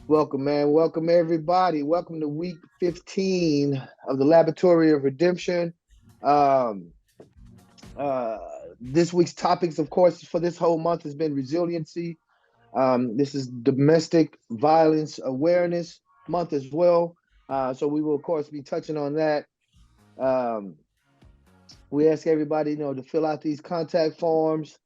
Welcome, man. Welcome, everybody. Welcome to week 15 of the Laboratory of Redemption. Um, uh, this week's topics, of course, for this whole month has been resiliency. This is Domestic Violence Awareness Month as well. So we will, of course, be touching on that. Um, we ask everybody, to fill out these contact forms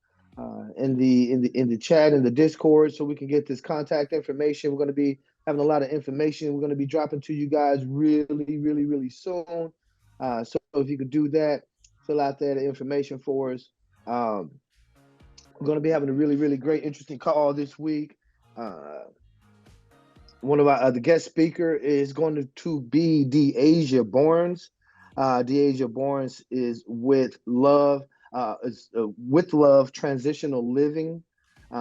in the chat in the Discord, so we can get this contact information. We're going to be having a lot of information. We're going to be dropping to you guys really, really, really soon. So if you could do that, fill out that information for us. Um, we're going to be having a really, really great, interesting call this week. Uh, One of our the guest speaker is going to be Deasia Barnes. Deasia Barnes is with Love Transitional Living.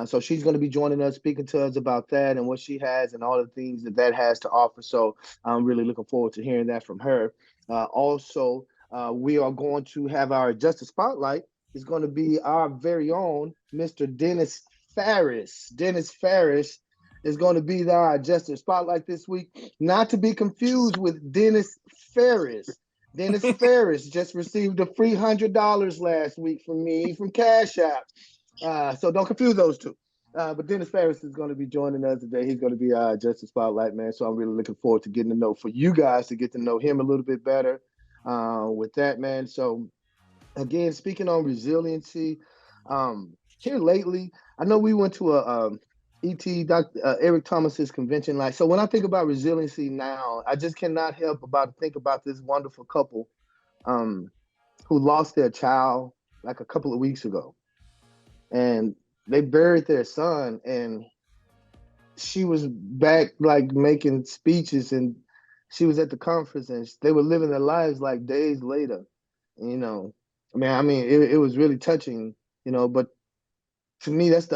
So she's going to be joining us, speaking to us about that and what she has and all the things that has to offer. So I'm really looking forward to hearing that from her. Also, we are going to have our Justice Spotlight. Is going to be our very own Mr. Dennis Farris. Dennis Farris is going to be our Justice Spotlight this week. Not to be confused with Dennis Ferris. Dennis Ferris just received a free $100 last week from me from Cash App. So don't confuse those two. But Dennis Ferris is going to be joining us today. He's going to be our Justice Spotlight, man. So I'm really looking forward to getting to know, for you guys to get to know him a little bit better with that, man. So again, speaking on resiliency, here lately, I know we went to a ET Dr. Eric Thomas's convention. Like, so when I think about resiliency now, I just cannot help about to think about this wonderful couple um, who lost their child like a couple of weeks ago, and they buried their son, and she was back like making speeches, and she was at the conference, and they were living their lives like days later. It was really touching, but to me, that's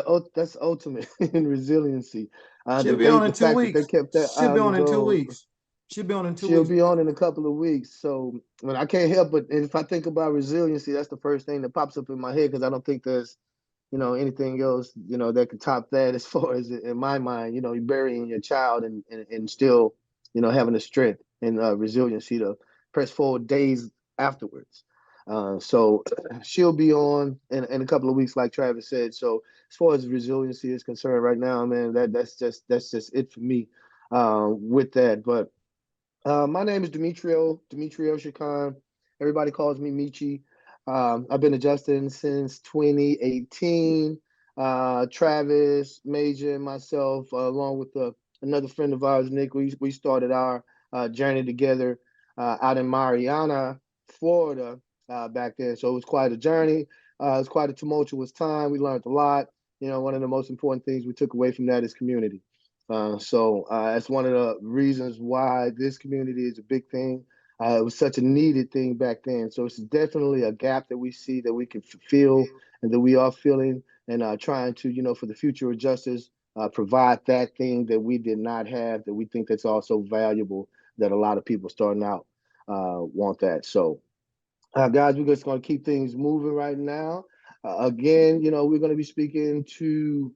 ultimate in resiliency. She'll That be on in the two fact that they weeks. kept their She'll be eye on the on in two goal. weeks. She'll be on in two She'll weeks. be on in a couple of weeks. So, I can't help but if I think about resiliency, that's the first thing that pops up in my head, because I don't think there's anything else that could top that as far as in my mind. You're burying your child and still having the strength and resiliency to press forward days afterwards. So she'll be on in a couple of weeks, like Travis said. So as far as resiliency is concerned, right now, man, that's just it for me with that. But my name is Demetrio Shakan. Everybody calls me Michi. I've been adjusting since 2018. Travis, Major, and myself, along with another friend of ours, Nick, we started our journey together out in Mariana, Florida, back then. So it was quite a journey. It was quite a tumultuous time. We learned a lot. One of the most important things we took away from that is community. That's one of the reasons why this community is a big thing. It was such a needed thing back then. So it's definitely a gap that we see that we can fulfill and that we are feeling, and trying to, for the future adjusters, provide that thing that we did not have, that we think that's also valuable, that a lot of people starting out want that. So, guys, we're just going to keep things moving right now. Again, we're going to be speaking to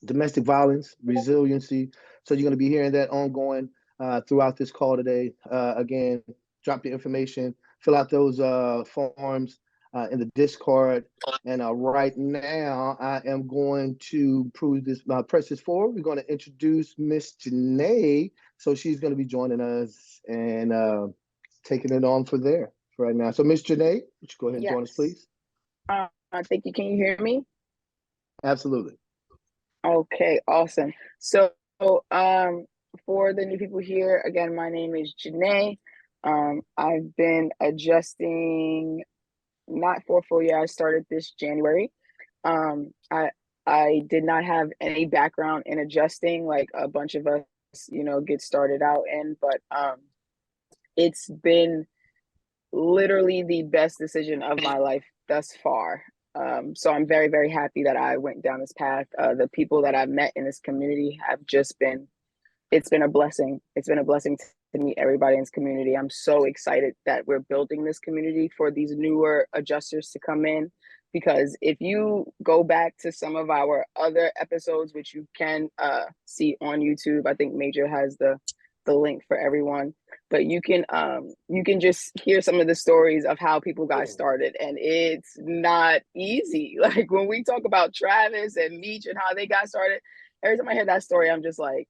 domestic violence, resiliency. So you're going to be hearing that ongoing throughout this call today. Again, drop your information, fill out those forms in the Discord. And right now, I am going to press this forward. We're going to introduce Miss Janea. So she's going to be joining us and taking it on for there for right now. So Miss Janea, would you go ahead and join us, Yes. please? Thank you. Can you hear me? Absolutely. Okay, awesome. So, for the new people here, again, my name is Janea. I've been adjusting not for a full year. I started this January. Um, I I did not have any background in adjusting like a bunch of us, get started out in, but it's been literally the best decision of my life thus far. So I'm very, very happy that I went down this path. The people that I've met in this community have just been, it's been a blessing. It's been a blessing to meet everybody in this community. I'm so excited that we're building this community for these newer adjusters to come in. because if you go back to some of our other episodes, which you can see on YouTube, I think Major has the link for everyone, but you can just hear some of the stories of how people got started, and it's not easy. Like when we talk about Travis and Meech and how they got started, every time I hear that story, I'm just like,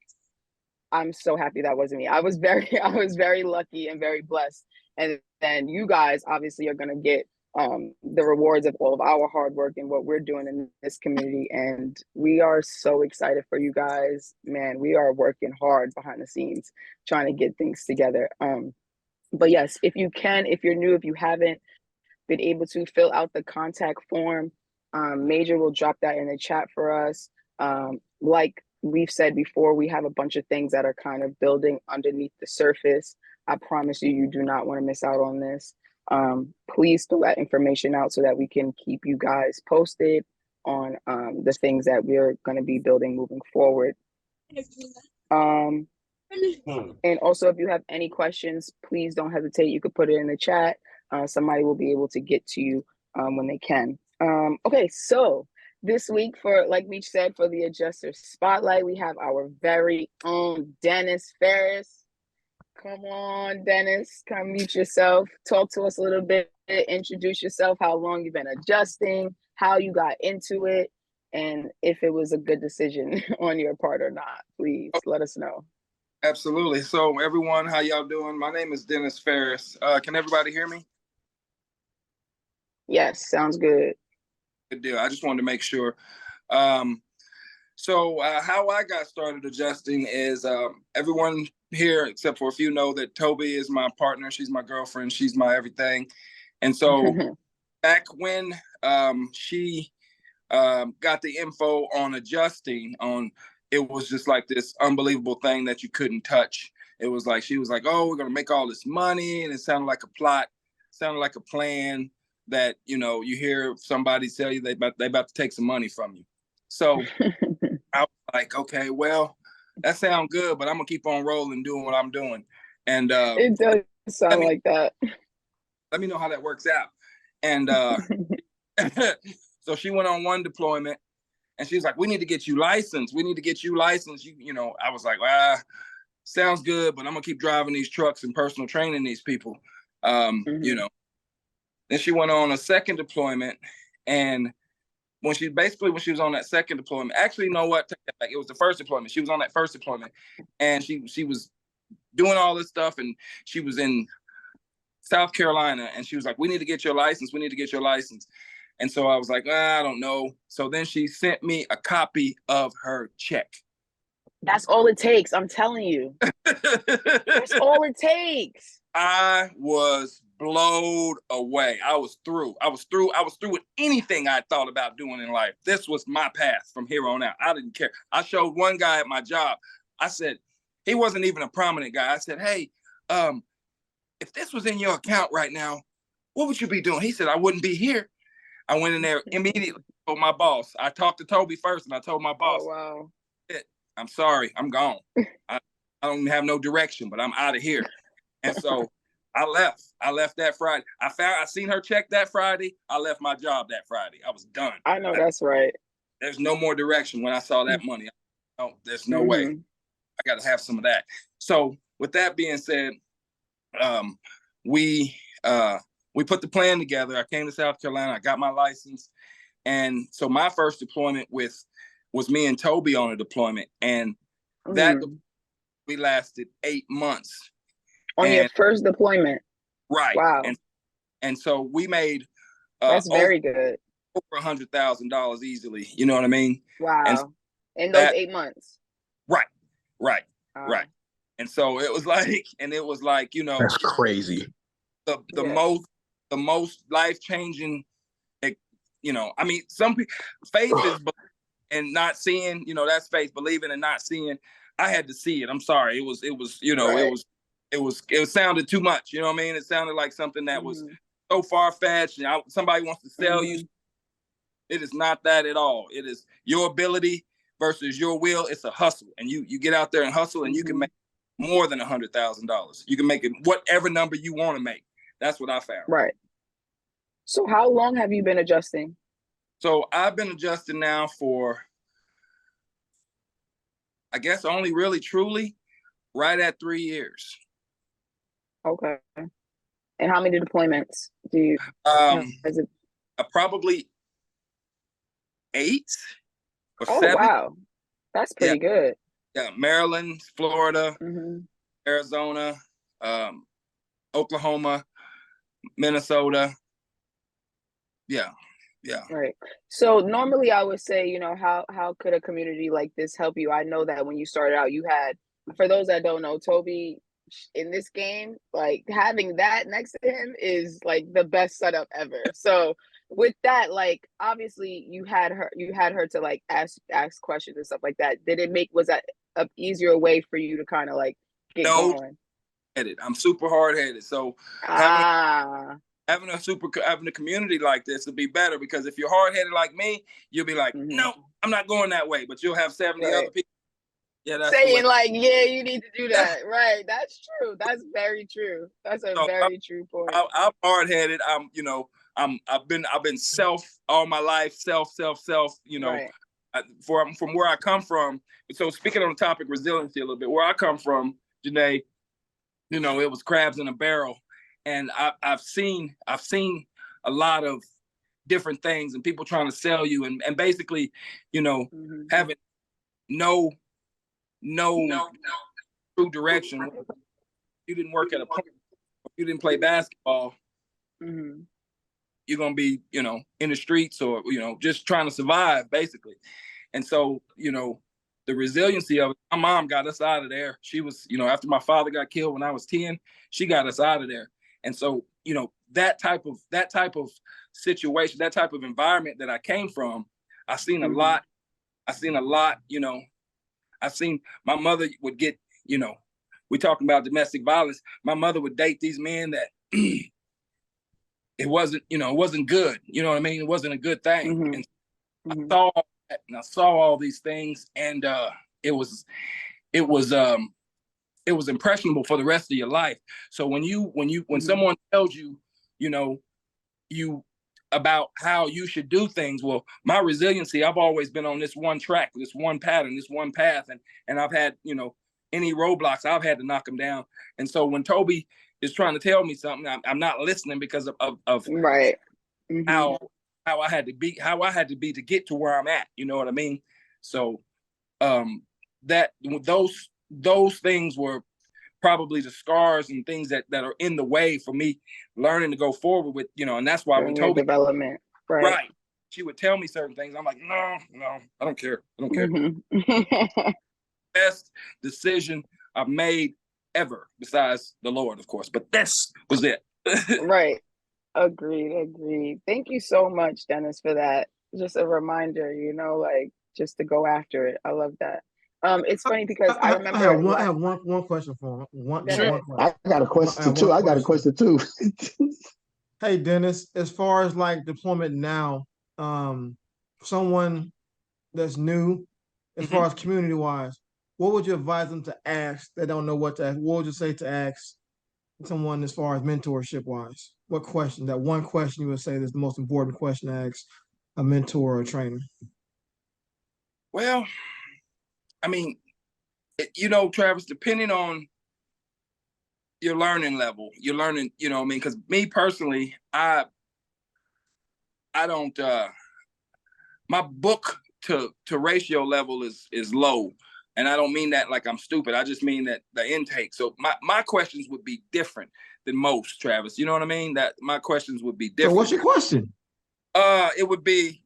I'm so happy that wasn't me. I was very lucky and very blessed. And then you guys obviously are going to get the rewards of all of our hard work and what we're doing in this community. And we are so excited for you guys, man. We are working hard behind the scenes trying to get things together. But yes, if you can, if you're new, if you haven't been able to fill out the contact form, Major will drop that in the chat for us. Like we've said before, we have a bunch of things that are kind of building underneath the surface. I promise you, you do not want to miss out on this. Please fill that information out so that we can keep you guys posted on the things that we're going to be building moving forward. And also, if you have any questions, please don't hesitate. You could put it in the chat. Somebody will be able to get to you when they can. Okay, so this week, for like Meech said, for the Adjuster Spotlight, we have our very own Dennis Ferris. Come on, Dennis, come meet yourself. Talk to us a little bit. Introduce yourself, how long you've been adjusting, how you got into it, and if it was a good decision on your part or not. Please let us know. Absolutely. So everyone, how y'all doing? My name is Dennis Ferris. Can everybody hear me? Yes, sounds good. Good deal. I just wanted to make sure. So how I got started adjusting is everyone here, except for a few, know that Toby is my partner. She's my girlfriend. She's my everything. And so back when she got the info on adjusting, it was just like this unbelievable thing that you couldn't touch. It was like, she was like, oh, we're going to make all this money. And it sounded like a plot, sounded like a plan that, you know, you hear somebody tell you they about to take some money from you. So I was like, okay, well, that sounds good, but I'm going to keep on rolling, doing what I'm doing. And it does sound like that. Let me know how that works out. And so she went on one deployment. And she was like, we need to get you licensed. We need to get you licensed. You know, I was like, sounds good, but I'm going to keep driving these trucks and personal training these people. You know, then she went on a second deployment. And when she was on that second deployment, actually, you know what? It was the first deployment. She was on that first deployment. And she was doing all this stuff. And she was in South Carolina. And she was like, we need to get your license. We need to get your license. And so I was like, I don't know. So then she sent me a copy of her check. That's all it takes. I'm telling you. That's all it takes. I was blown away. I was through. I was through with anything I thought about doing in life. This was my path from here on out. I didn't care. I showed one guy at my job. I said, he wasn't even a prominent guy. I said, hey, if this was in your account right now, what would you be doing? He said, I wouldn't be here. I went in there immediately, told my boss. I talked to Toby first, and I told my boss, wow. I'm sorry, I'm gone. I don't have no direction, but I'm out of here. And so I left. I left that Friday. I seen her check that Friday. I left my job that Friday. I was done. I know that's right. There's no more direction when I saw that money. No, there's no way. I got to have some of that. So with that being said, we put the plan together. I came to South Carolina. I got my license. And so my first deployment was me and Toby on a deployment. And that we lasted 8 months. On your first deployment? Right. Wow. And so we made that's very good. Over $100,000 easily. You know what I mean? Wow. And in those 8 months. Right. Right. And so it was like, you know, that's crazy. The most life-changing, you know, I mean, some people, faith is and not seeing, you know, that's faith, believing and not seeing. I had to see it. I'm sorry. It was, you know, it sounded too much. You know what I mean? It sounded like something that was so far-fetched. And somebody wants to sell you. It is not that at all. It is your ability versus your will. It's a hustle. And you get out there and hustle, and you can make more than $100,000. You can make it whatever number you want to make. That's what I found. Right. So how long have you been adjusting? So I've been adjusting now for, I guess, only really truly right at 3 years. Okay. And how many deployments do you has it? Probably 8 or Oh 7. wow. That's Yeah, pretty good. yeah. Maryland, Florida, Mm-hmm. Arizona, Oklahoma, Minnesota. Yeah, yeah. Right. So normally I would say, how could a community like this help you? I know that when you started out, you had, for those that don't know, Tobbie in this game, like having that next to him is like the best setup ever. So with that, like obviously you had her to like ask questions and stuff like that. Was that a easier way for you to kind of like get No, going? I'm super hard headed. So having Ah, having a community like this would be better, because if you're hard headed like me, you'll be like, mm-hmm. no, I'm not going that way. But you'll have 70 Right. other people. Yeah, that's the way. Saying like, yeah, you need to do that. Right. That's true. That's very true. That's a So very true point. I'm hard headed. I've been self all my life, self. Right. From where I come from. So speaking on the topic resiliency a little bit, where I come from, Janea, it was crabs in a barrel, and I've seen a lot of different things and people trying to sell you, and basically, Mm-hmm. having no true direction. You didn't work at a pump, you didn't play basketball, Mm-hmm. you're gonna be, in the streets, or just trying to survive, basically. And so, the resiliency of it, my mom got us out of there. She was, after my father got killed when I was 10, she got us out of there. And so, that type of situation, that type of environment that I came from, I've seen a Mm-hmm. lot. I've seen a lot, I've seen my mother would get, we talking about domestic violence. My mother would date these men that it wasn't good. You know what I mean? It wasn't a good thing. Mm-hmm. And Mm-hmm. I saw that, and I saw all these things, and it was impressionable for the rest of your life. So when Mm-hmm. someone tells you, you about how you should do things, well, my resiliency, I've always been on this one track, this one pattern, this one path, and I've had, any roadblocks, I've had to knock them down. And so when Tobbie is trying to tell me something, I'm not listening, because of Right. Mm-hmm. how I had to be to get to where I'm at. You know what I mean? So that those things were probably the scars and things that are in the way for me learning to go forward with, and that's why when Tobbie, development. right, she would tell me certain things, I'm like, no, I don't care. Mm-hmm. Best decision I've made ever, besides the Lord, of course, but this was it. Right. Agreed. Thank you so much, Dennis, for that. Just a reminder, like just to go after it. I love that. It's funny because I remember I have one question for him. One Sure. question. I got a question too. I got a question too. Hey, Dennis, as far as like deployment now, someone that's new, as far as community wise, what would you advise them to ask? They don't know what to ask. What would you say to ask someone as far as mentorship wise? What question? That one question you would say is the most important question to ask a mentor or a trainer? Well, I mean, Travis, depending on your learning level, you're learning, because me personally, I don't, my book to ratio level is low. And I don't mean that like I'm stupid. I just mean that the intake. So my questions would be different than most, Travis. You know what I mean? That my questions would be different. So what's your question? It would be,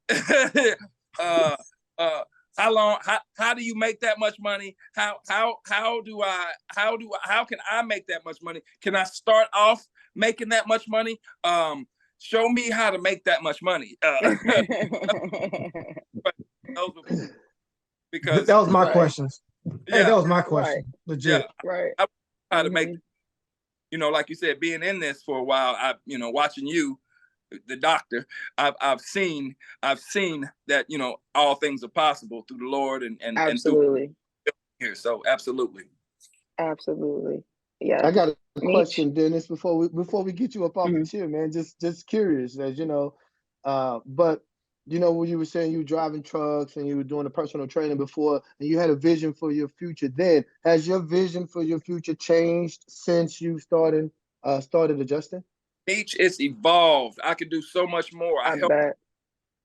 how long, how do you make that much money? How can I make that much money? Can I start off making that much money? Show me how to make that much money. Because that was my questions. Yeah, hey, that was my question. Right. Legit. Yeah, right. How to make, like you said, being in this for a while, watching you, the doctor, I've seen that, all things are possible through the Lord and absolutely. And through here. So absolutely. Yeah. I got a question, Dennis, before we get you up off Mm-hmm. the chair, man. Just curious, as you know. But you know, when you were saying you were driving trucks and you were doing the personal training before, and you had a vision for your future then. Has your vision for your future changed since you started adjusting? Each it's evolved. I could do so much more. I I help bet.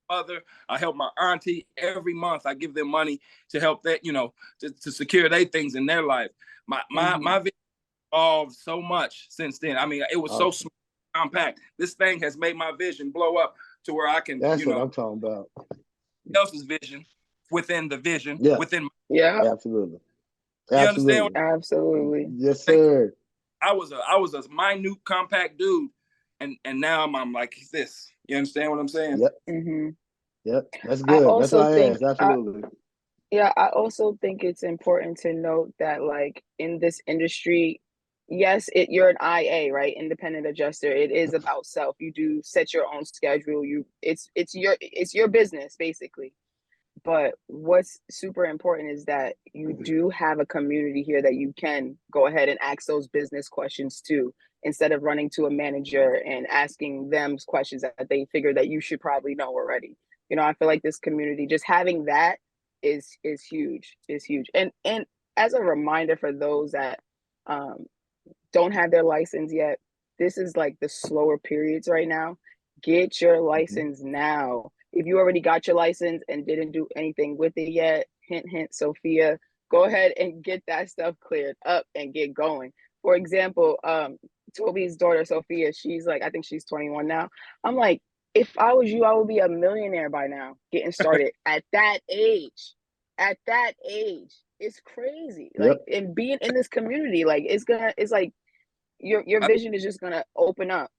my mother, I help my auntie every month. I give them money to help that, you know, to secure their things in their life. My vision evolved so much since then. I mean, it was so Awesome. small, compact. This thing has made my vision blow up to where I can, That's you what know, I'm talking about. else's vision within the vision Yeah, within. Yeah, absolutely. You understand? What Absolutely. absolutely. Yes, I think? sir. I was a minute compact dude, and now I'm like this. You understand what I'm saying? Yep. hmm Yep. That's I good. That's also why I think asked. Absolutely. yeah, I also think it's important to note that like in this industry, yes, you're an IA, right? Independent adjuster. It is about self. You do set your own schedule. It's your business basically. But what's super important is that you do have a community here that you can go ahead and ask those business questions to, instead of running to a manager and asking them questions that they figure that you should probably know already. I feel like this community, just having that is huge, is huge. And as a reminder for those that um, don't have their license yet, this is like the slower periods right now. Get your Mhm. license now. If you already got your license and didn't do anything with it yet, hint, hint, Sophia, go ahead and get that stuff cleared up and get going. For example, Toby's daughter, Sophia, she's like, I think she's 21 now. I'm like, if I was you, I would be a millionaire by now, getting started at that age. At that age, it's crazy. Like, Yep. and being in this community, like, it's like your vision is just gonna open up.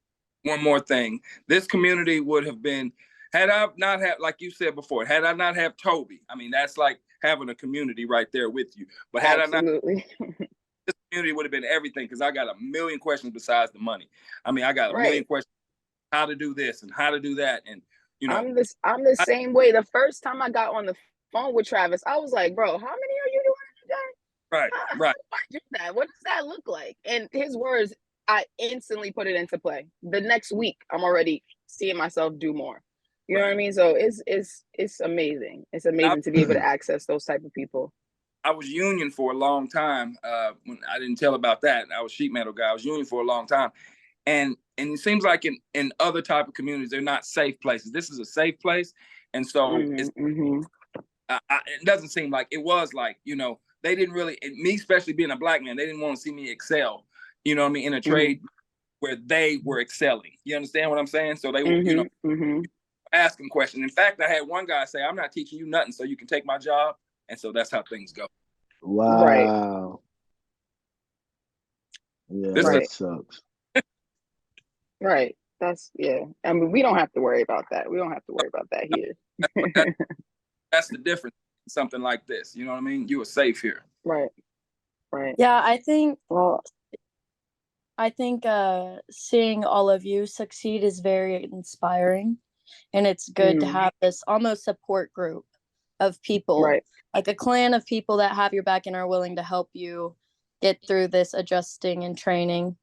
One more thing, this community would have been, had I not had, like you said before, had I not have Toby. I mean, that's like having a community right there with you. But had I not, Absolutely. this community would have been everything, because I got a million questions besides the money. I mean, I got a million Right. questions how to do this and how to do that, and you know, I'm the I, same way. The first time I got on the phone with Travis, I was like, bro, how many are you doing today? right, How right. do I do that? What does that look like? And his words, I instantly put it into play. The next week, I'm already seeing myself do more. You know what I Right. mean? So it's amazing. It's I, amazing to be able to access those type of people. I was union for a long time. When I didn't tell about that, I was sheet metal guy. I was union for a long time, and it seems like in other type of communities, they're not safe places. This is a safe place, and so Mm-hmm. it doesn't seem like it was like, they didn't really, me especially being a black man, they didn't want to see me excel. You know what I mean, in a Mm-hmm. trade where they were excelling. You understand what I'm saying? So they, Mm-hmm. Mm-hmm. asking questions. In fact, I had one guy say, "I'm not teaching you nothing, so you can take my job." And so that's how things go. Right. Wow. Yeah, This is that Right. sucks. Right. That's yeah. I mean, we don't have to worry about that. We don't have to worry about that here. that, that's the difference. Something like this, you know what I mean? You are safe here. Right. Right. Yeah, I think Well, seeing all of you succeed is very inspiring, and it's good to mm, have this almost support group of people, right. like a clan of people that have your back and are willing to help you get through this adjusting and training.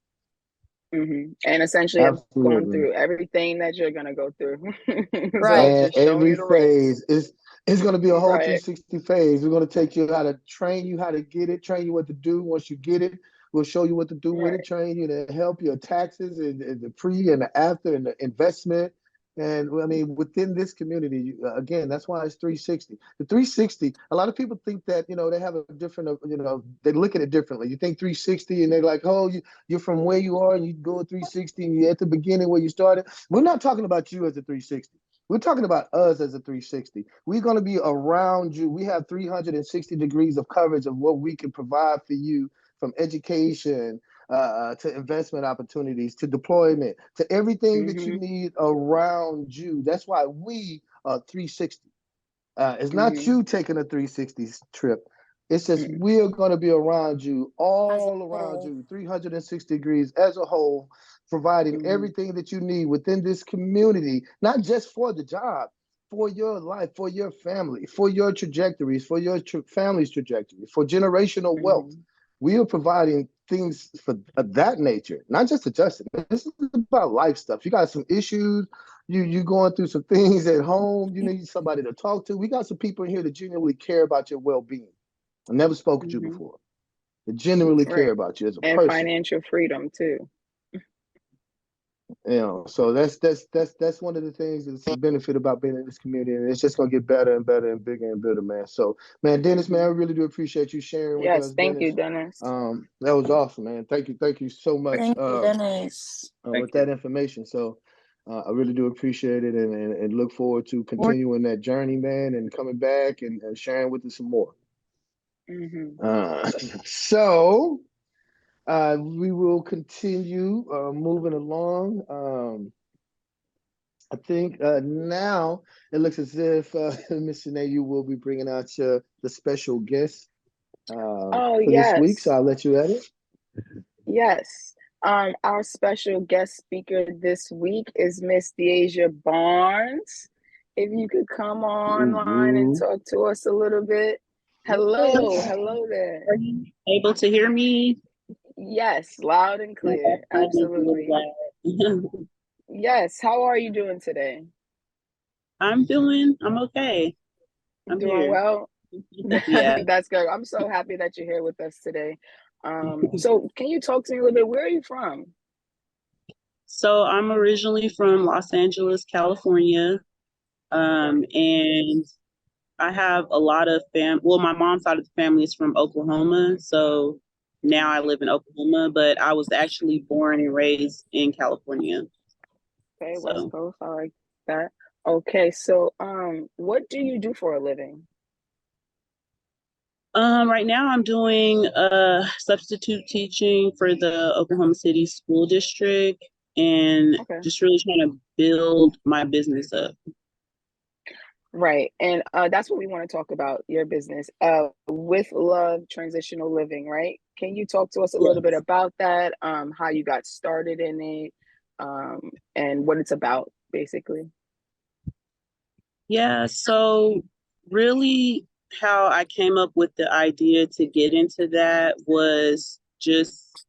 And essentially have gone Absolutely. through everything that you're gonna go through. So Right. it's And just showing every you the ropes. phase is it's going to be a whole Right. 360 phase. We're going to take you how to train you how to get it, train you what to do. Once you get it, we'll show you what to do with it, Right. train you to help your taxes and the pre and the after and the investment. And I mean, within this community, again, that's why it's 360. The 360, a lot of people think that, they have a different, they look at it differently. You think 360 and they're like, oh, you're from where you are and you go 360 and you're at the beginning where you started. We're not talking about you as a 360. We're talking about us as a 360. We're going to be around you. We have 360 degrees of coverage of what we can provide for you, from education to investment opportunities to deployment to everything that you Mm-hmm. need around you. That's why we are 360. It's not Mm-hmm. you taking a 360 trip. It's just Mm-hmm. we're going to be around you, As a all around whole. you, 360 degrees as a whole, providing Mm-hmm. everything that you need within this community, not just for the job, for your life, for your family, for your trajectories, for your family's trajectory, for generational wealth. Mm-hmm. We are providing things for that nature, not just adjusting. This is about life stuff. You got some issues, you going through some things at home, you need somebody to talk to. We got some people in here that genuinely care about your well-being. I've never spoken to you before. They genuinely care Right. about you as a And person. financial freedom too. You know, so that's one of the things that's the benefit about being in this community, and it's just gonna get better and better and bigger and better, man. So, man, Dennis, man, I really do appreciate you sharing with Yes, us, thank you, Dennis. Dennis. That was awesome, man. Thank you so much. Thank you, Dennis. With that information. So, I really do appreciate it, and look forward to continuing that journey, man, and coming back and sharing with us some more. So. We will continue moving along. I think now it looks as if Miss Janea, you will be bringing out the special guest for this week. So I'll let you at it. Yes. Our special guest speaker this week is Miss Deasia Barnes. If you could come online and talk to us a little bit. Hello, hello there. Are you able to hear me? Yes, loud and clear. Absolutely. Yes. How are you doing today? I'm okay. I'm doing here. well. Yeah. That's good. I'm so happy that you're here with us today. So can you talk to me a little bit? Where are you from? So I'm originally from Los Angeles, California. And I have a lot of my mom's side of the family is from Oklahoma. So now I live in Oklahoma, but I was actually born and raised in California. Okay, West Coast. I like that. Okay, so what do you do for a living? Right now I'm doing substitute teaching for the Oklahoma City School District and just really trying to build my business up. Right. And that's what we want to talk about, your business with Love Transitional Living, right? Can you talk to us a little bit about that, how you got started in it, and what it's about, basically? Yeah, so really how I came up with the idea to get into that was just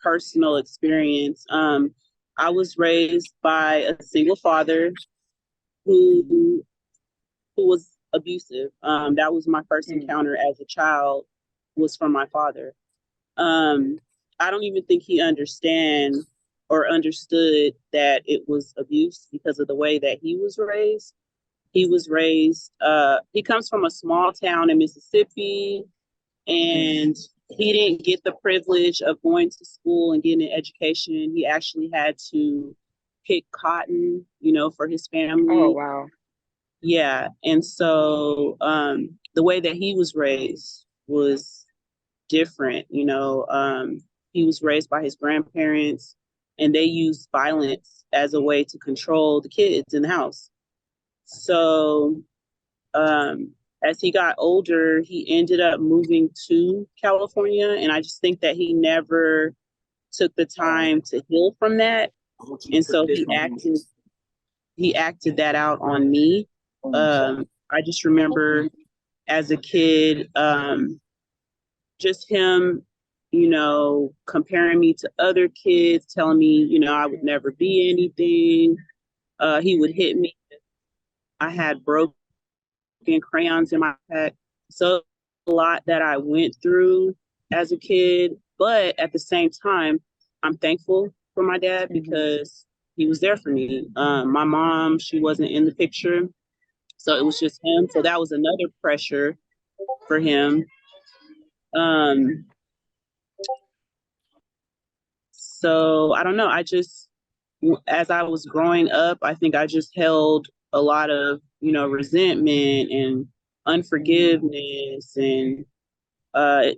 personal experience. I was raised by a single father who was abusive. That was my first encounter as a child, was from my father. I don't even think he understood that it was abuse because of the way that he was raised. He comes from a small town in Mississippi, and he didn't get the privilege of going to school and getting an education. He actually had to pick cotton, for his family. Oh, wow. Yeah. And so the way that he was raised was different. He was raised by his grandparents, and they used violence as a way to control the kids in the house. So as he got older, he ended up moving to California. And I just think that he never took the time to heal from that. And so he acted that out on me. I just remember as a kid, just him, comparing me to other kids, telling me, I would never be anything. He would hit me. I had broken crayons in my pack. So a lot that I went through as a kid, but at the same time, I'm thankful for my dad because he was there for me. My mom, she wasn't in the picture, so it was just him. So that was another pressure for him. So I don't know. As I was growing up, I think I just held a lot of, resentment and unforgiveness, and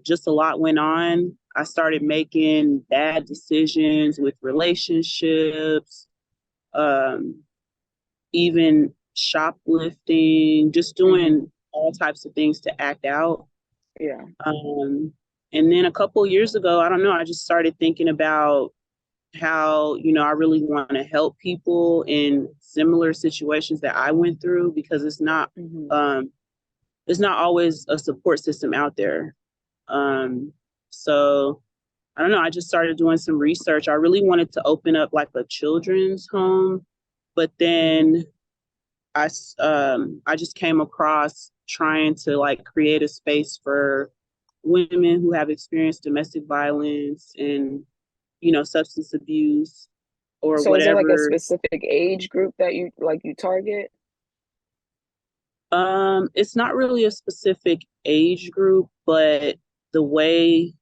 just a lot went on. I started making bad decisions with relationships, even shoplifting, just doing all types of things to act out. Yeah. And then a couple years ago, I don't know, I just started thinking about how, I really want to help people in similar situations that I went through, because it's not always a support system out there. So I don't know, I just started doing some research. I really wanted to open up like a children's home but then I just came across trying to like create a space for women who have experienced domestic violence and, you know, substance abuse or So is there like a whatever. specific age group that you target? It's not really a specific age group, but the way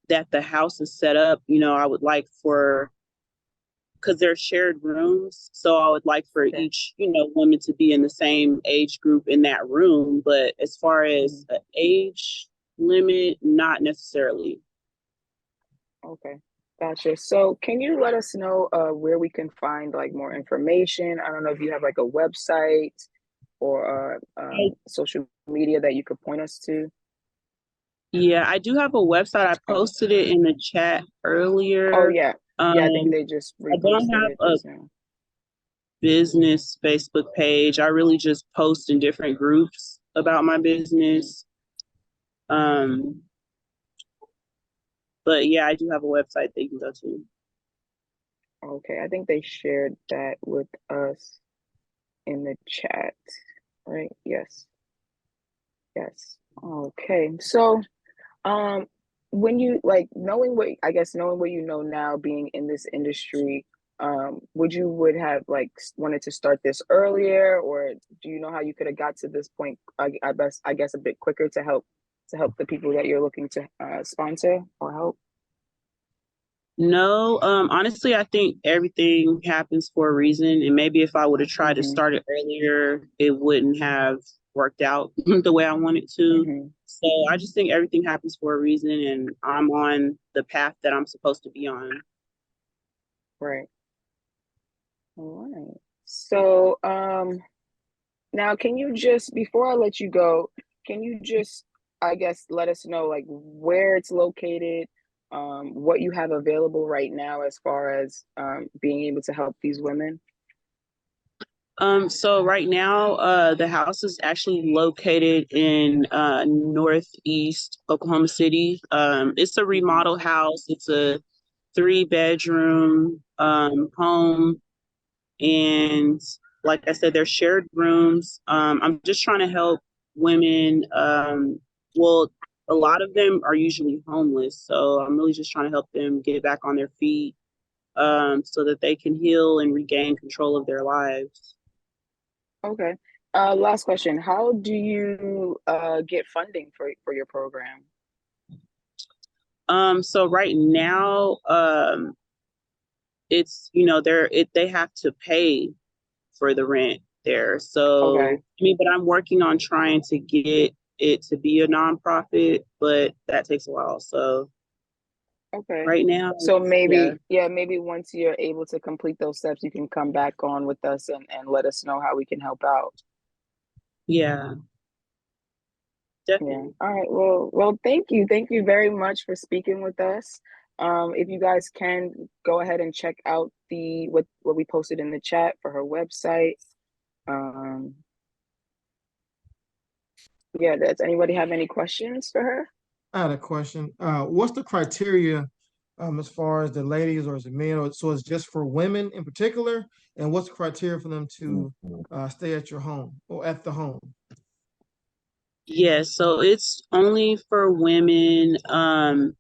that the house is set up, you know, I would like for, because they're shared rooms, so I would like for Okay. each, you know, woman to be in the same age group in that room. But as far as an age limit, not necessarily. Okay, gotcha. So can you let us know where we can find like more information? I don't know if you have like a website or social media that you could point us to. Yeah, I do have a website. I Oh, posted it in the chat oh earlier. yeah. Yeah, I think they just I don't reposted have it a just now. business Facebook page. I really just post in different groups about my business. But yeah, I do have a website that you can go to. Okay, I think they shared that with us in the chat, right? Yes. Yes. Okay. So, um, when you like knowing what I guess knowing what you know now, being in this industry, would have like wanted to start this earlier, or do you know how you could have got to this point? I guess a bit quicker to help the people that you're looking to sponsor or help. No, honestly, I think everything happens for a reason. And maybe if I would have tried to Mm-hmm. start it earlier, it wouldn't have worked out the way I wanted to. Mm-hmm. So I just think everything happens for a reason, and I'm on the path that I'm supposed to be on. Right. All right. So, now can you just before I let you go, can you just I guess let us know like where it's located, what you have available right now as far as being able to help these women? So right now, the house is actually located in northeast Oklahoma City. It's a remodel house. It's a 3-bedroom home, and like I said, they're shared rooms. I'm just trying to help women. Well, a lot of them are usually homeless, so I'm really just trying to help them get back on their feet, so that they can heal and regain control of their lives. Okay. Last question. How do you get funding for your program? So right now, it's, you know, they have to pay for the rent there. So Okay. I mean, but I'm working on trying to get it to be a nonprofit, but that takes a while. So Okay. right now, So yeah, maybe once you're able to complete those steps, you can come back on with us and let us know how we can help out. yeah, Yeah. definitely. All right. Well, thank you. Thank you very much for speaking with us. If you guys can go ahead and check out what we posted in the chat for her website. Um, yeah, does anybody have any questions for her? I had a question. What's the criteria as far as the ladies or as the men, or so it's just for women in particular? And what's the criteria for them to stay at your home or at the home? Yeah, so it's only for women. And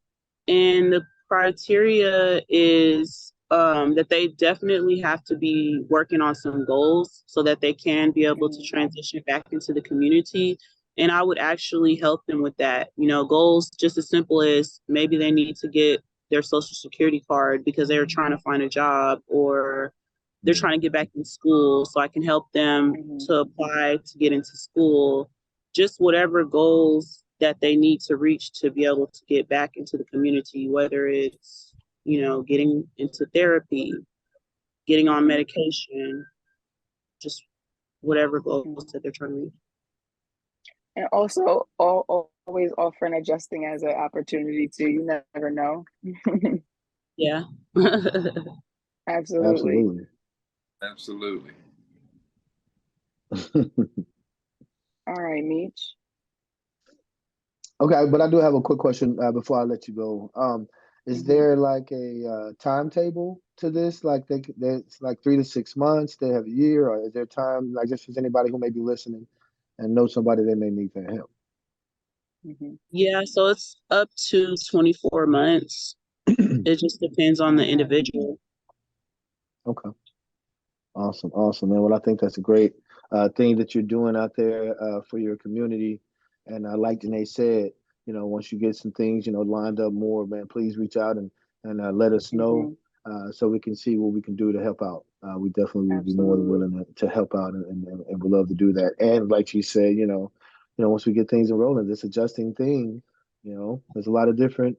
the criteria is that they definitely have to be working on some goals so that they can be able to transition back into the community. And I would actually help them with that. You know, goals just as simple as maybe they need to get their social security card because they're trying to find a job, or they're trying to get back in school. So I can help them to apply to get into school, just whatever goals that they need to reach to be able to get back into the community, whether it's, you know, getting into therapy, getting on medication, just whatever goals that they're trying to reach. And also, always offering adjusting as an opportunity too. You never know. Yeah. Absolutely. Absolutely. Absolutely. All right, Meech. Okay, but I do have a quick question before I let you go. Is there like a timetable to this? Like it's like 3 to 6 months. They have a year, or is there time? Like just for anybody who may be listening and know somebody they may need for help. Yeah, so it's up to 24 months. It just depends on the individual. Okay. Awesome, awesome, man. Well, I think that's a great thing that you're doing out there for your community. And like Janae said, once you get some things, lined up more, man, please reach out and let us know so we can see what we can do to help out. We definitely would be more than willing to help out, and we'd love to do that. And like you said, once we get things rolling, this adjusting thing, there's a lot of different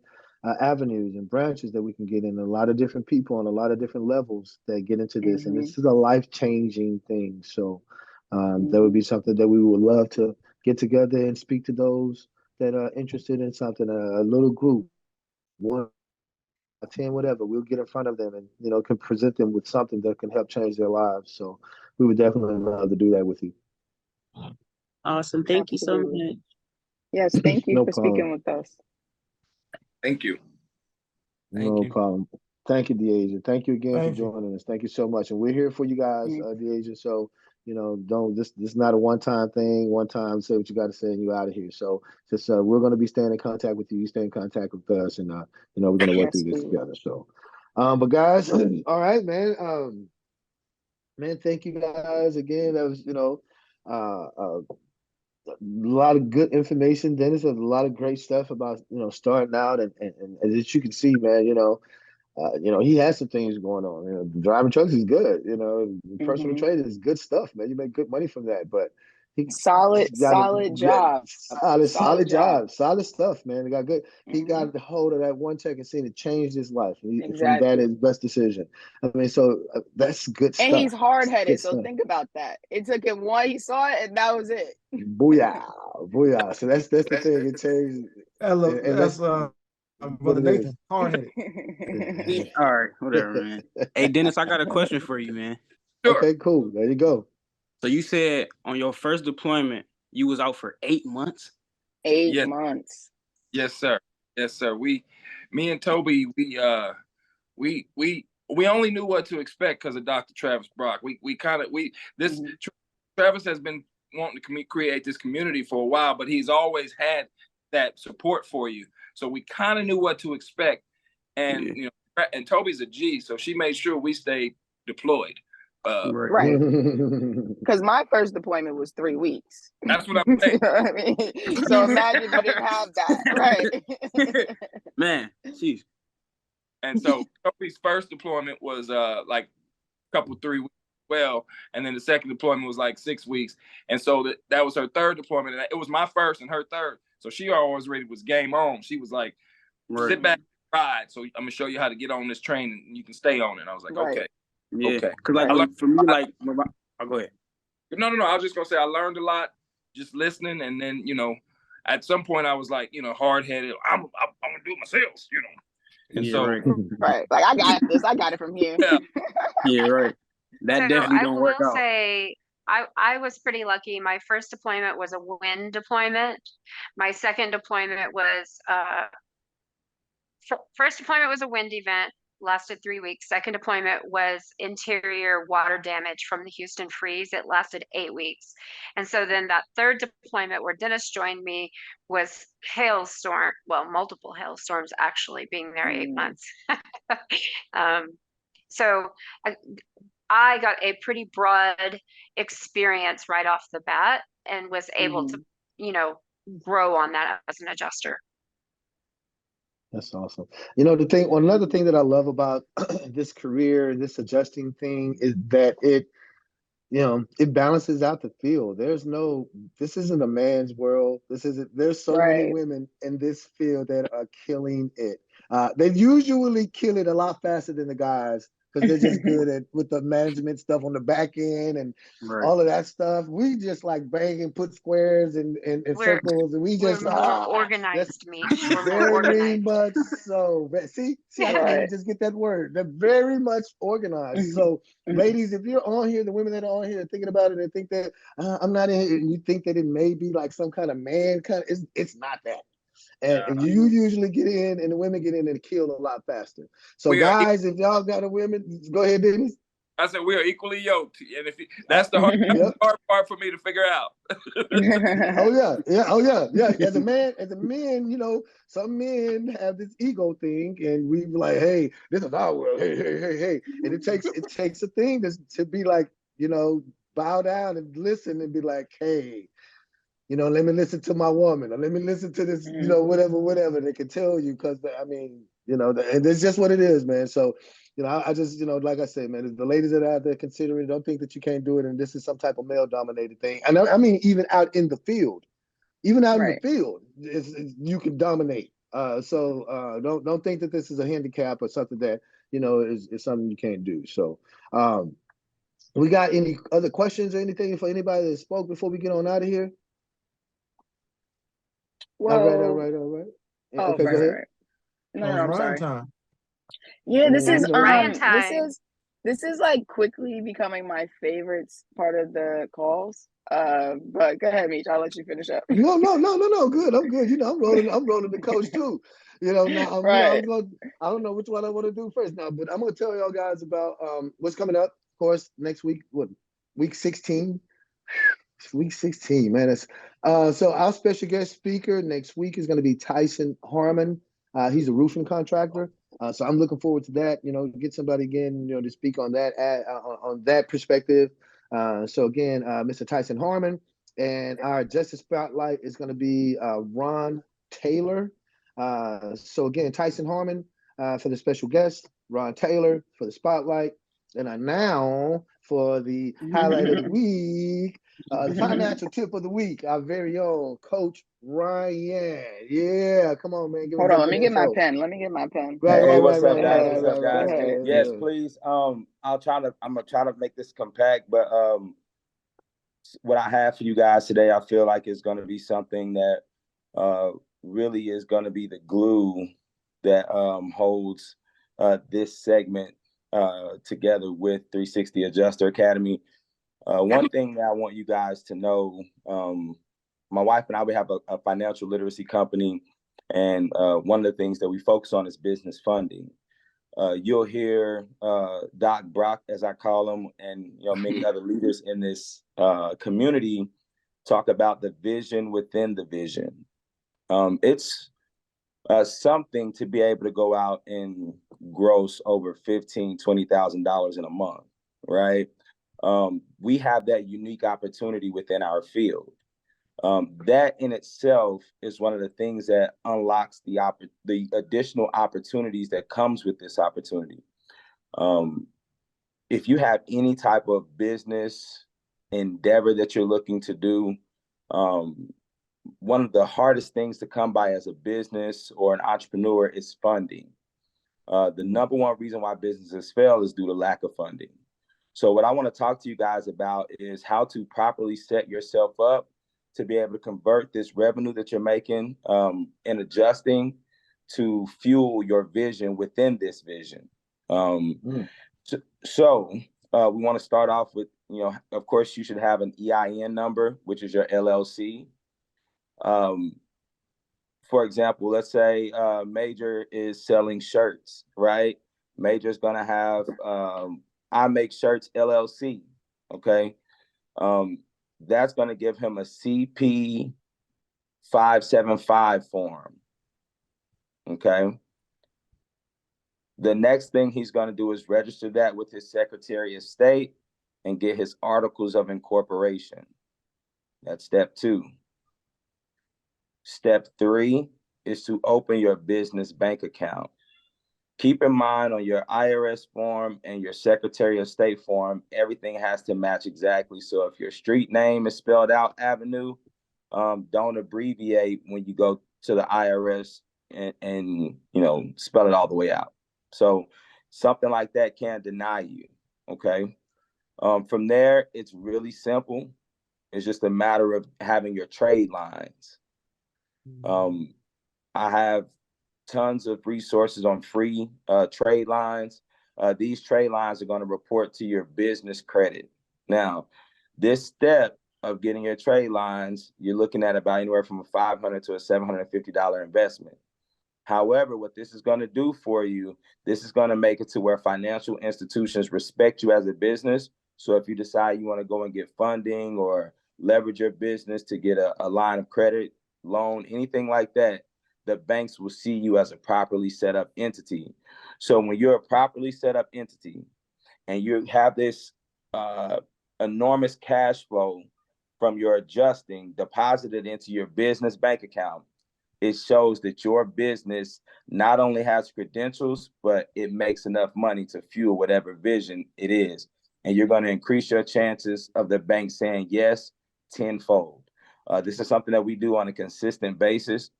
avenues and branches that we can get in, a lot of different people on a lot of different levels that get into this, and this is a life-changing thing. So that would be something that we would love to get together and speak to those that are interested in something, a little group, 1, 10, whatever. We'll get in front of them and can present them with something that can help change their lives. So we would definitely love to do that with you. Awesome. Thank you so much. Yes, thank you No for problem. speaking with us. Thank you. No problem. Thank you, Deasia. Thank you again for joining us. Thank you so much. And we're here for you guys, Deasia. So, don't this is not a one-time thing. One time, say what you got to say, and you're out of here. So, just we're going to be staying in contact with you. You stay in contact with us, and we're going to work through this together. So, but guys, all right, man. Man, thank you guys again. That was, a lot of good information. Dennis has a lot of great stuff about starting out, and as you can see, man, he has some things going on. Driving trucks is good. Personal training is good stuff, man. You make good money from that, but solid job, solid stuff, man. He got good. He got a hold of that one check and seen it changed his life. From that, his best decision. I mean, so that's good stuff. And he's hard-headed, so think about that. It took him one. He saw it, and that was it. Booyah! So that's the thing. It changed. That's Brother Nathan, hard-headed. All right, whatever, man. Hey, Dennis, I got a question for you, man. Sure. Okay, cool. There you go. So you said on your first deployment, you was out for 8 months? 8 months. Yes, sir. Yes, sir. Me and Toby, we only knew what to expect because of Dr. Travis Brock. Travis has been wanting to create this community for a while, but he's always had that support for you. So we kind of knew what to expect. And and Toby's a G, so she made sure we stayed deployed. Right. Because my first deployment was 3 weeks. That's what I'm saying. You know what I mean? So imagine you didn't have that, right? Man, jeez. And so Toby's first deployment was like a couple 3 weeks. Well, and then the second deployment was like 6 weeks, and so that was her third deployment, and it was my first and her third. So she always ready was game on. She was like, "Sit back, ride." So I'm gonna show you how to get on this train, and you can stay on it. And I was like, "Okay, okay." Because for me, I'll go ahead. No. I was just gonna say I learned a lot just listening, and then at some point I was like, hard headed. I'm gonna do it myself, And right, like I got this. I got it from here. Yeah, right. That definitely don't work out. I will say I was pretty lucky. My first deployment was a wind deployment. My second deployment was first deployment was a wind event, lasted 3 weeks. Second deployment was interior water damage from the Houston freeze. It lasted 8 weeks. And so then that third deployment where Dennis joined me was hailstorm, multiple hailstorms actually being there 8 months. So I got a pretty broad experience right off the bat and was able to, grow on that as an adjuster. That's awesome. Another thing that I love about this career, this adjusting thing, is that it balances out the field. This isn't a man's world. There's so many women in this field that are killing it. They usually kill it a lot faster than the guys, because they're just good with the management stuff on the back end and all of that stuff. We just like bang and put squares and circles, and we're more organized. Very much so. See, I can't even just get that word. They're very much organized. So, ladies, if you're on here, the women that are on here are thinking about it and think that I'm not in here, and you think that it may be like some kind of man it's not that. and you usually get in, and the women get in and kill a lot faster. So We are guys, if y'all got a women, go ahead, Dennis. I said we are equally yoked, and that's the hard part for me to figure out. Yeah. As a man, you know, some men have this ego thing, and we be like, hey, this is our world. Hey, and it takes a thing to be like, you know, bow down and listen and be like, hey, you know, let me listen to my woman, or let me listen to this, you know, whatever they can tell you, because I mean, you know, and it's just what it is, man. So, you know, I just, you know, like I said, man, the ladies that are out there considering, don't think that you can't do it, and this is some type of male-dominated thing. And I mean, even out in the field, in the field, you can dominate. Don't think that this is a handicap or something that, you know, is something you can't do. So, we got any other questions or anything for anybody that spoke before we get on out of here? Well, all right. Okay, go ahead. Right. No, I'm sorry. Time. Yeah, this is Ryan time. This is like quickly becoming my favorite part of the calls. But go ahead, Meech. I'll let you finish up. No. Good. I'm good. You know, I'm rolling the coach too. You know, now right. I don't know which one I want to do first now, but I'm gonna tell y'all guys about what's coming up. Of course, next week, week 16. Week 16, man. So our special guest speaker next week is going to be Tyson Harmon. He's a roofing contractor. So I'm looking forward to that. You know, get somebody again, you know, to speak on that on that perspective. So again, Mr. Tyson Harmon, and our Justice Spotlight is going to be Ron Taylor. So again, Tyson Harmon for the special guest, Ron Taylor for the spotlight, and now for the highlight of the week. The financial tip of the week, our very own Coach Ryan. Yeah, come on, man. Hold on, let me get my pen. Right. What's up, guys? Yes, please. I'm gonna try to make this compact, but what I have for you guys today, I feel like is gonna be something that really is gonna be the glue that holds this segment together with 360 Adjuster Academy. One thing that I want you guys to know, my wife and I, we have a financial literacy company, and one of the things that we focus on is business funding. You'll hear Doc Brock, as I call him, and many other leaders in this community talk about the vision within the vision. It's something to be able to go out and gross over $15,000, $20,000 in a month, right? We have that unique opportunity within our field. That in itself is one of the things that unlocks the additional opportunities that comes with this opportunity. If you have any type of business endeavor that you're looking to do, one of the hardest things to come by as a business or an entrepreneur is funding. The number one reason why businesses fail is due to lack of funding. So what I want to talk to you guys about is how to properly set yourself up to be able to convert this revenue that you're making and adjusting to fuel your vision within this vision. So we want to start off with, of course, you should have an EIN number, which is your LLC. For example, let's say Major is selling shirts, right? Major's going to have I Make Shirts LLC, okay? That's going to give him a CP 575 form, okay? The next thing he's going to do is register that with his Secretary of State and get his articles of incorporation. That's step 2. Step 3 is to open your business bank account. Keep in mind on your IRS form and your Secretary of State form, everything has to match exactly. So if your street name is spelled out Avenue, don't abbreviate when you go to the IRS and spell it all the way out. So something like that can't deny you, okay? From there, it's really simple. It's just a matter of having your trade lines. I have tons of resources on free trade lines. These trade lines are going to report to your business credit. Now, this step of getting your trade lines, you're looking at about anywhere from a $500 to a $750 investment. However, what this is going to do for you, this is going to make it to where financial institutions respect you as a business. So if you decide you want to go and get funding or leverage your business to get a line of credit, loan, anything like that, the banks will see you as a properly set up entity. So when you're a properly set up entity and you have this enormous cash flow from your adjusting deposited into your business bank account, it shows that your business not only has credentials, but it makes enough money to fuel whatever vision it is. And you're going to increase your chances of the bank saying yes tenfold. This is something that we do on a consistent basis.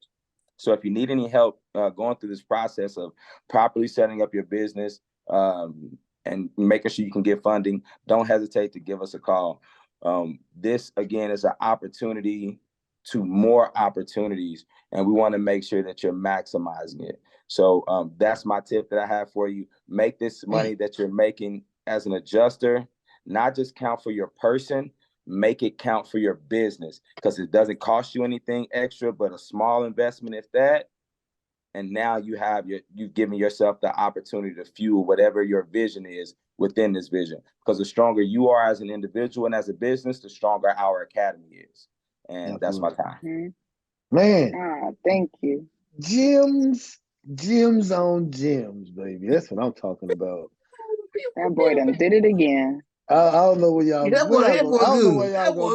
So if you need any help going through this process of properly setting up your business and making sure you can get funding, don't hesitate to give us a call. This, again, is an opportunity to more opportunities, and we want to make sure that you're maximizing it. So that's my tip that I have for you. Make this money that you're making as an adjuster not just count for your person, make it count for your business, because it doesn't cost you anything extra but a small investment, if that. And now you've given yourself the opportunity to fuel whatever your vision is within this vision. Because the stronger you are as an individual and as a business, the stronger our academy is. And that's my time. Man. Thank you. Gems on gems, baby. That's what I'm talking about. That boy done did it again. I don't know where y'all. That boy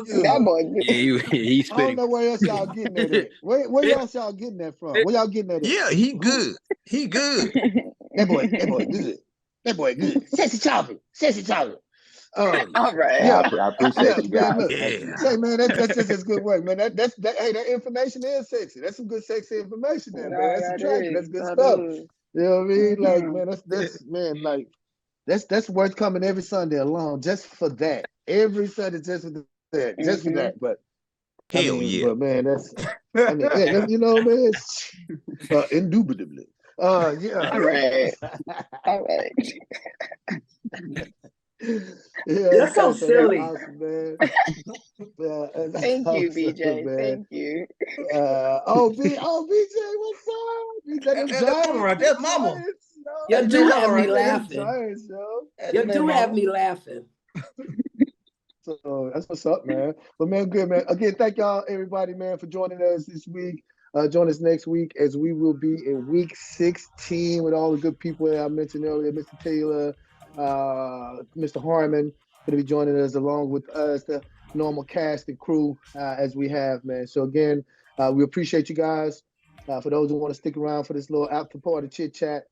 good. That boy good. Yeah, he's I don't know where else y'all getting that at. Where else y'all getting that from? Where y'all getting that at? Yeah, he good. He good. That boy good. That boy good. Sexy chocolate. All right. Yeah, I appreciate you guys. Man, look, say, man, that's just as good work, man. Hey, that information is sexy. That's some good sexy information there, man. That's attractive. That's good stuff. You know what I mean? Like, man, that's worth coming every Sunday alone just for that. Every Sunday just for that. Just for that. But hell yeah. But man, that's you know, man, indubitably. Yeah. All right. Yeah, you're so silly. Awesome, man. Thank you, awesome, BJ. man. Thank you. BJ, what's up? BJ, That's mama right there, mama. You do have me laughing. You do have me laughing. So that's what's up, man. But man, good, man. Again, thank y'all, everybody, man, for joining us this week. Join us next week as we will be in week 16 with all the good people that I mentioned earlier, Mr. Taylor, Mr. Harmon, going to be joining us along with us, the normal cast and crew as we have, man. So again, we appreciate you guys. For those who want to stick around for this little after party chit chat,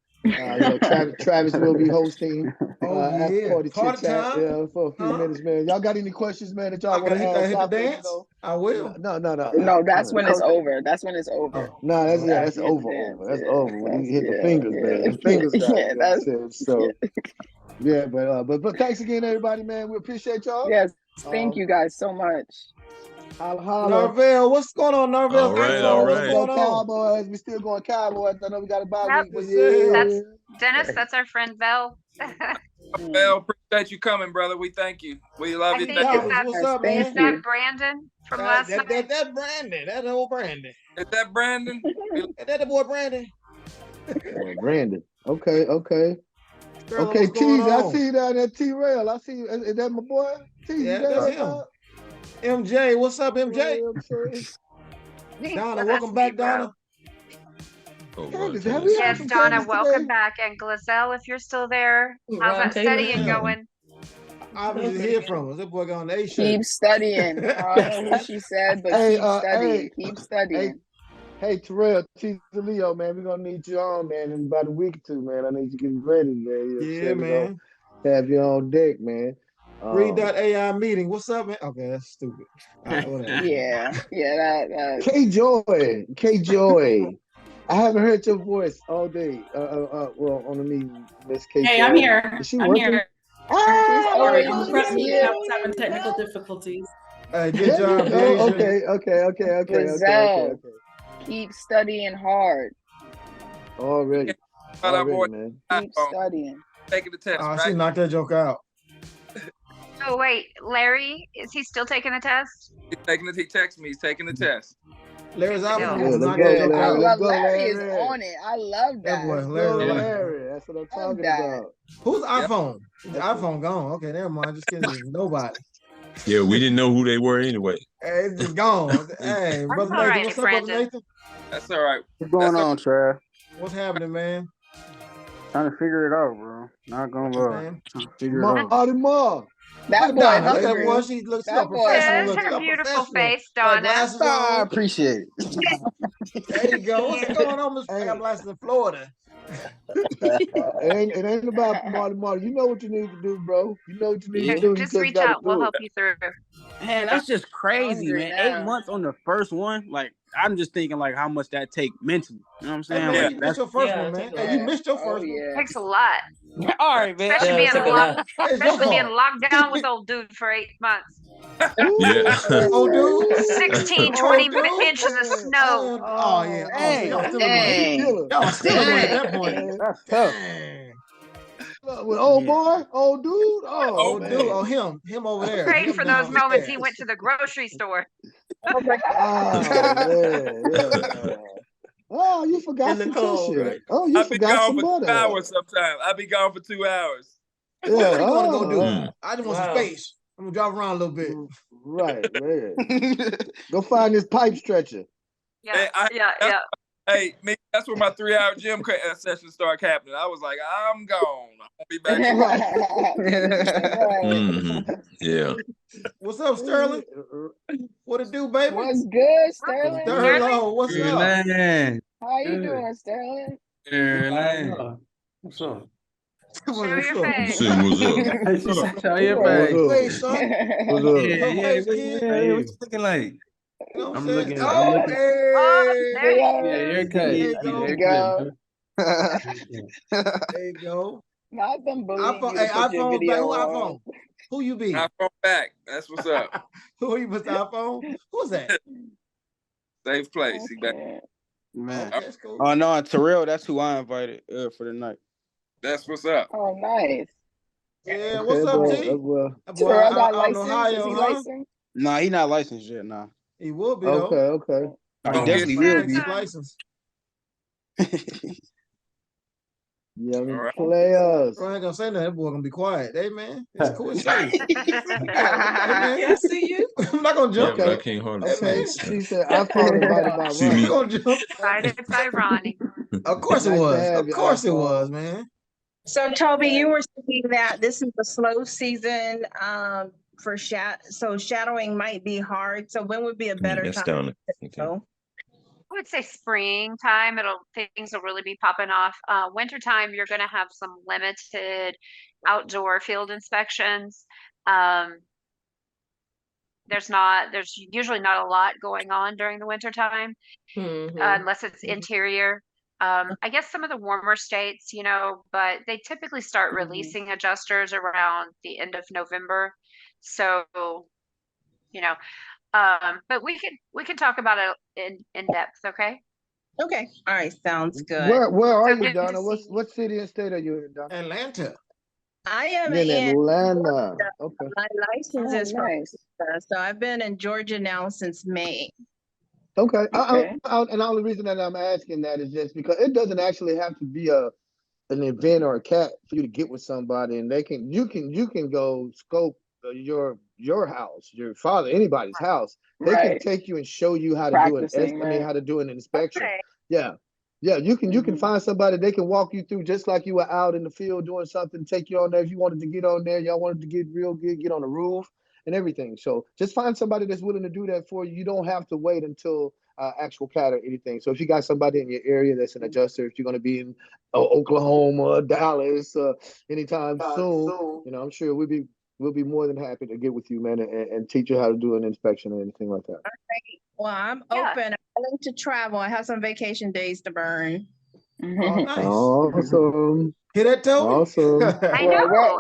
Travis will be hosting after party chit chat for a few minutes, man. Y'all got any questions, man, that y'all want to ask? Hit the dance? I will. No, that's when it's over. That's when it's over. No, that's over. That's over. When you hit the fingers, man. The fingers got yeah, but thanks again, everybody, man. We appreciate y'all. Yes, thank you guys so much. Norvell, what's going on, Norvell? All right. Let's go Cowboys. We still going Cowboys. I know we got a bye week. That's Dennis. That's our friend Bell. Bell, appreciate you coming, brother. We thank you. We love you. What's up, man? Is that Brandon from last night? That's Brandon. That's old Brandon. Is that Brandon? Is that the boy Brandon? Brandon. Okay. Okay, Tease, I see you down there, T-Rail. I see you. Is that my boy? Tease, that's him. MJ, what's up, MJ? Donna, welcome back, Donna. Yes, Donna, welcome back. And Glazelle, if you're still there, how's that studying going? I was hear from us. That boy got on the A-shirt. Keep studying. I don't know what she said, but keep studying. Keep studying. Hey, Terrell, Tease Leo, man, we're gonna need you on, man, in about a week or two, man. I need you to get ready, man. Yeah, man. Have you on deck, man. Read that AI meeting. What's up, man? Okay, that's stupid. Yeah, that. K Joy. I haven't heard your voice all day. Well, on the meeting, Miss K. Hey, I'm here. Is she I'm working? here. Sorry, I'm pressing me. I was having technical difficulties. Good job, Deasia. Okay. Keep studying hard. Already, man. Keep studying. Taking the test. She knocked that joke out. Oh wait, Larry, is he still taking the test? He's taking it. He texted me. He's taking the test. Larry's Good iPhone deal. will let's knock go, that joke I Larry. out. Let's love go, Larry is Larry. on it. I love That boy, that. Larry's Go, on it. Larry. That's what I'm Love talking that. about. Whose Yep. iPhone? The iPhone gone. Okay, never mind. Just kidding. Nobody. Yeah, we didn't know who they were anyway. Hey, it's just gone. Hey, That's Brother all Nathan, right, what's up, Brother Brandon. Nathan? That's all right. What's going That's on, Trav? What's happening, man? Trying to figure it out, bro. Not gonna lie. Man. Trying to figure it out. Marty Ma. That Look at boy Donna. Look at that hungry. boy. She looks so That boy professional. There's Look her so beautiful professional. face, Got Donna. glasses I on. appreciate it. There you go. What's going on, Miss Hey. Got glasses in Florida? It ain't about Marty. You know what you need to do, bro. You know what you need to do. You Just just reach gotta out. We'll do it. help you through. Man, that's just crazy, Hungry man. now. 8 months on the first one. Like, I'm just thinking like how much that take mentally. You know what I'm Hey, saying? man, Yeah. Like you missed your first Yeah, one, it man. takes a Hey, lot. you missed your Oh first one. yeah. Takes a lot, all right, man. especially being take a locked, lot. It's your especially being fault. locked down with old dude for 8 months. Yeah. Oh, dude. 16, Oh, 20 dude. inches of Man. snow. Oh, yeah. Oh, so y'all Dang. still in money. He killer. Y'all still in money at that point. Man. That's tough. Dang. With old Yeah. boy, old dude. Oh, Oh, man. dude. Oh, him over there. Prayed Him for those moments downstairs. he went to the grocery store. Oh, man. Yeah. Oh, you forgot In the some cold, tissue. right? Oh, you I be forgot gone some for 2 butter. hours sometimes. I be gone for 2 hours. What Yeah. you going to go do? Mm. I just want some Wow. space. I'm going to drive around a little bit. Right, man. Go find this pipe stretcher. Hey, Yeah. hey, me, that's where my 3-hour gym sessions start happening. I was like, I'm gone. I won't be back. Mm-hmm. Yeah. What's up, Sterling? What it do, baby? What's good, Sterling? Sterling, oh, what's up? Man. How you doing, Sterling? What's up? Show your face. Say what's up. Hey, she said, show your What's face. up? Hey, son. What's up? Yeah, Your yeah, face, what, kid. yeah, what you looking like? You know what I'm saying? looking, I'm Oh, looking. Oh, hey. there Yeah, he Yeah, is. haircut. There you Yeah, go. There you haircut, go. bro. There you go. Not them bullying iPhone, you hey, to put your iPhone back. video Who on. iPhone? Who you be? iPhone back. That's what's up. Who you, Mr. iPhone? Who's that? Safe place. He back. Okay. Man. Okay, that's cool. Oh no, Terrell, that's who I invited for the night. That's what's up. Oh, nice. Yeah, what's up, boy, T? well, That boy Terrell got out in license? Is Ohio, he huh? licensed? Nah, he not licensed yet, nah. He will be, okay, though. okay. He Don't definitely get will Get his be. license. Young All right. players. Bro, I ain't gonna say nothing. That boy gonna be quiet. Hey, man, it's cool. It's safe. Yeah, I see you. I'm not gonna Yeah, jump. but I Okay, can't hardly Hey, see okay. man. it. She said iPhone invited by See I'm me? not Ronnie. gonna jump. Invited by Ronnie. Of course it Nice to was. have Of you, course it iPhone. was, man. So Toby, you were saying that this is a slow season for shadowing might be hard. So when would be a Yeah, better that's time down to there. Okay. go? I would say springtime, things will really be popping off. Wintertime, you're gonna have some limited outdoor field inspections. There's usually not a lot going on during the wintertime, unless it's interior. I guess some of the warmer states, but they typically start releasing adjusters around the end of November. So, but we can talk about it in depth, okay? Okay. All right. Sounds good. Where are So you, good to Donna? see What city and state are you in, Donna? Atlanta. I am You're in in Atlanta. Georgia. Okay. My license Oh, is from nice. Georgia. So I've been in Georgia now since May. Okay. Okay. And the only reason that I'm asking that is just because it doesn't actually have to be an event or a cat for you to get with somebody, and you can go scope your house, your father, anybody's house. They can Right. take you and show you how to Practicing, right. how to do an inspection. Okay. Yeah. Yeah, you can find somebody, they can walk you through just like you were out in the field doing something, take you on there. If you wanted to get on there, y'all wanted to get real good, get on the roof and everything. So just find somebody that's willing to do that for you. You don't have to wait until actual cat or anything. So if you got somebody in your area that's an adjuster, if you're going to be in Oklahoma, Dallas, anytime soon, I'm sure we'll be more than happy to get with you, man, and teach you how to do an inspection or anything like that. Okay. Well, I'm open. I'm willing to travel. I have some vacation days to burn. Oh, nice. Awesome. Hear that, Toby? Awesome. I know.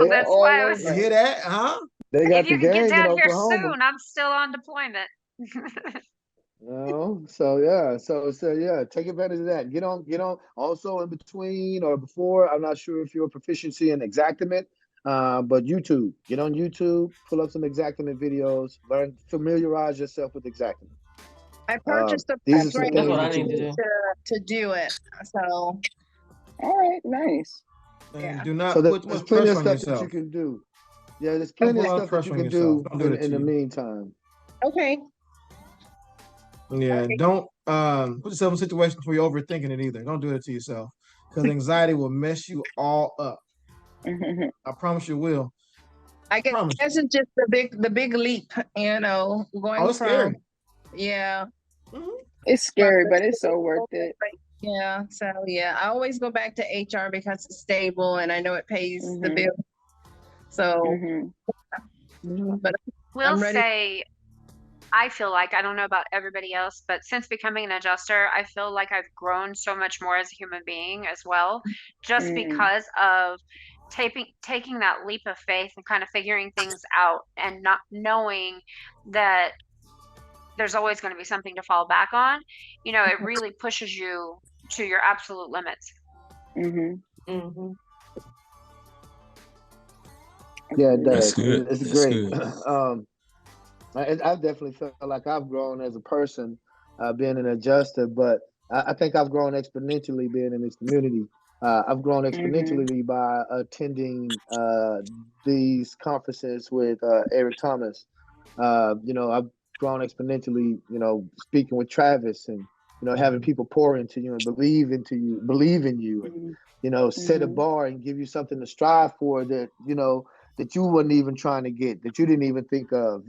That's why I was. You hear that, huh? They got If you the can get gang in down here Oklahoma. soon, I'm still on deployment. So yeah, take advantage of that. Get on. Also in between or before, I'm not sure if your proficiency in Exactament. But YouTube, get on YouTube, pull up some exactament videos, familiarize yourself with exactament. I purchased a These are some program things what I that you need to can do. to do it. So, All right, nice. And yeah. do not So put there's much plenty of pressure on stuff that you yourself. can do. Yeah, there's Don't plenty put of a lot of stuff that pressure you on can yourself. do Don't do that in to the you. meantime. Okay. Yeah, Okay. don't put yourself in situations where you're overthinking it either. Don't do it to yourself, because anxiety will mess you all up. I promise you will. I guess Promise. it's just the big leap, going Oh, it's from scary. yeah. It's scary, but it's so worth it. Yeah. So yeah, I always go back to HR because it's stable and I know it pays the bill. So, but Will I'm ready. say, I feel like, I don't know about everybody else, but since becoming an adjuster, I feel like I've grown so much more as a human being as well, just because of taking that leap of faith and kind of figuring things out and not knowing that there's always going to be something to fall back on. You know, it really pushes you to your absolute limits. Yeah, it That's does. good. It's That's great. good. I've definitely felt like I've grown as a person, being an adjuster, but I think I've grown exponentially being in this community. I've grown exponentially by attending these conferences with Eric Thomas. I've grown exponentially, speaking with Travis and, having people pour into you and believe in you and, set a bar and give you something to strive for that you wasn't even trying to get, that you didn't even think of,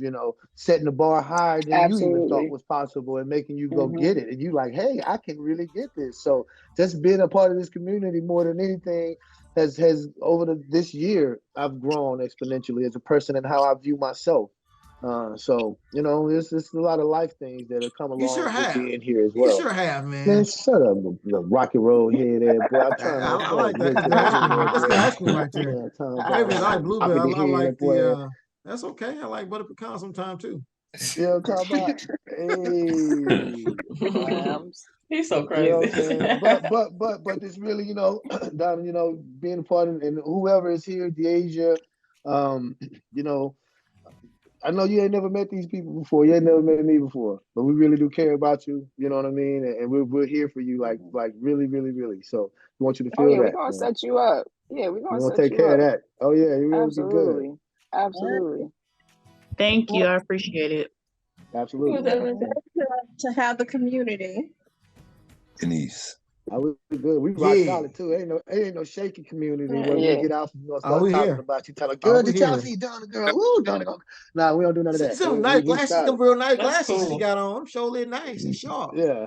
setting the bar higher than you even thought was possible and making you go get it. And you like, hey, I can really get this. So just being a part of this community more than anything has over this year, I've grown exponentially as a person and how I view myself. So, it's a lot of life things that have come You sure along with have. being here as You well. sure have, man. Man, shut up, rock and roll head there, boy. I'm trying I to like that. get to That's the good hood, ice cream. That's good ice cream right there. Yeah, time Flavors, I like blueberry. I popping the head like up, boy. the. That's okay. I like butter pecan sometime too. You know what I'm talking about? Hey. Lambs. He's so You know what I'm crazy. saying? But it's really, Don, being a part of, and whoever is here, Deasia, you know, I know you ain't never met these people before. You ain't never met me before, but we really do care about you. You know what I mean? And we're here for you, like really, really, really. So we want you to Oh feel yeah, we're that, gonna man. set you up. Yeah, we're We're gonna gonna set take you care of up. that. Oh yeah, you will be good. Absolutely. Absolutely. Thank you. I appreciate it. Absolutely. To have the community. Denise. Oh, we good. We rock solid too. Ain't no shaky community where we get out and start talking about you. Tell her, girl, did y'all see Donna girl? Ooh, Donna girl. Nah, we don't do none of that. Some nice glasses, some real nice glasses she got on. Surely nice and sharp. Yeah.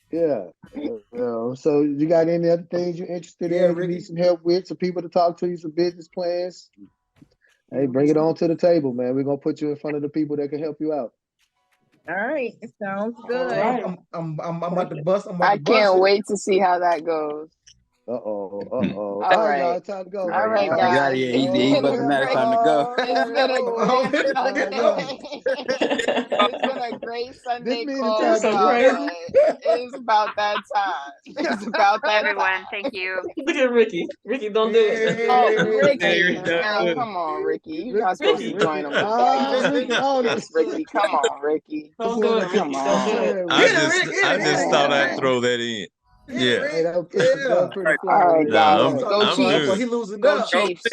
Yeah. Yeah. So you got any other things you're interested in? You need some help with, some people to talk to you, some business plans? Hey, bring it on to the table, man. We're gonna put you in front of the people that can help you out. All right, it sounds good. I'm about to bust. I can't wait to see how that goes. Uh-oh. All All right, right. y'all, it's time to go. All right, guys. He busting out. It's time to go. It's been a great Sunday call. This meeting time to It's about that time. It's about that Everyone, thank you. Look at Ricky. Ricky, don't do it. Oh, Ricky. Hey, Now, come on, Ricky. You're not supposed to join them with that. Yes, Ricky. Come on, Ricky. Don't do it, Come Ricky. on. Don't do it. I just thought I'd throw that in. Yeah. Hey, that was pretty All right, guys. Nah, Go I'm Chiefs. good. He losing Go up. Chiefs.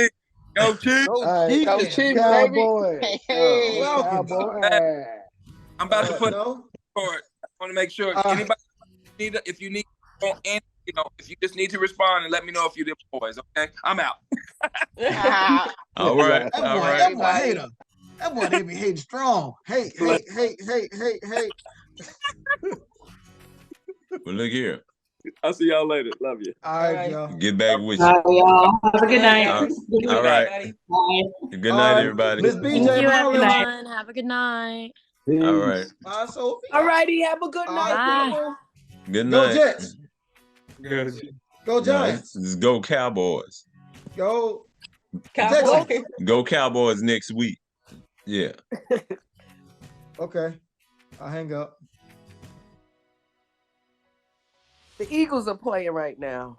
Go Chiefs. All right, Go Chiefs, baby. Cowboy. Hey. Cowboy. I'm about to put forward. I want to make sure anybody if you need, if you just need to respond and let me know if you the boys. Okay, I'm out. All right. That boy hater. That boy they be hating strong. Hate. Well, look here. I'll see y'all later. Love you. All right, y'all. Get back with you. All right, y'all. Have a good night. All right. Good night, everybody. Miss Thank BJ, you, holler. everyone. Have a good night. All right. Bye, Sophie. All righty, have a good night, Bye. people. Good Go night. Jets. Go No, Giants. it's go Cowboys. Go Cowboys. Texans. Go Cowboys next week. Yeah. Okay. I'll hang up. The Eagles are playing right now.